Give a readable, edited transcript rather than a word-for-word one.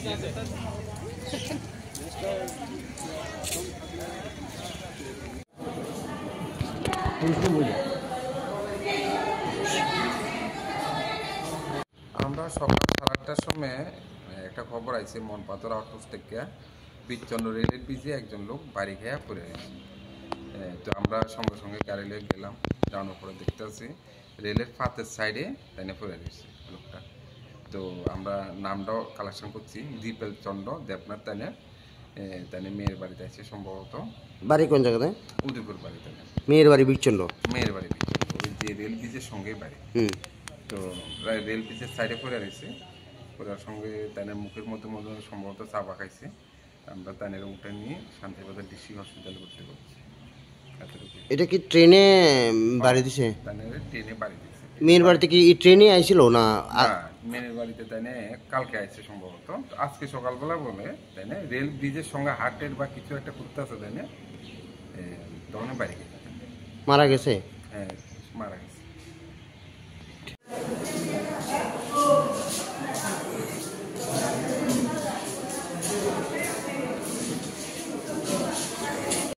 আমরা সকাল 8:30টার সময় একটা খবর আইছে মনপাথর আউটপোস্ট থেকে বিচ্ছন্ন রেলের ব্রিজে একজন লোক বাড়ি খেয়া পড়ে গেছে। তো আমরা সঙ্গে সঙ্গে গাড়ি লিয়ে গেলাম, যাওয়ার পরে দেখতে আছি রেলের পাতের সাইডে তাইনে পড়ে গেছে লোকটা। তো আমরা নামটাও কালেকশন করছি, দীপেল চন্দ্র দেবনাথ তাইনে তাইনে মেয়ের বাড়িতে আছে সম্ভবত। বাড়ি কোন জায়গাতে? উদয়পুর বাড়ি তাইনে। মেয়ের বাড়ি বিচ্ছন্ন? মেয়ের বাড়ি বিচ্ছন্ন, ওই যে রেল ব্রিজের সঙ্গেই বাড়ি। তো রেল ব্রিজের সাইডে পড়ে রয়েছে, পড়ার সঙ্গে তাদের মুখের মধ্যে মধ্যে সম্ভবত চাপা খাইছে। আমরা তাদের উঠে নিয়ে শান্তিবাজার ডিস্ট্রিক্ট হসপিটালে ভর্তি করছি। এটা কি ট্রেনে বাড়ি দিছে? তাদের ট্রেনে বাড়ি দিয়েছে। মেয়ের বাড়িতে কি ট্রেনে আইছিল না? মেয়ের বাড়িতে তাইনে কালকে আইছে সম্ভবত, আজকে সকালবেলা বলে তাইনে রেল ব্রিজের সঙ্গে হার্টের বা কিছু একটা করতে আছে তাইনে তখন বাড়ি গেছে। মারা গেছে?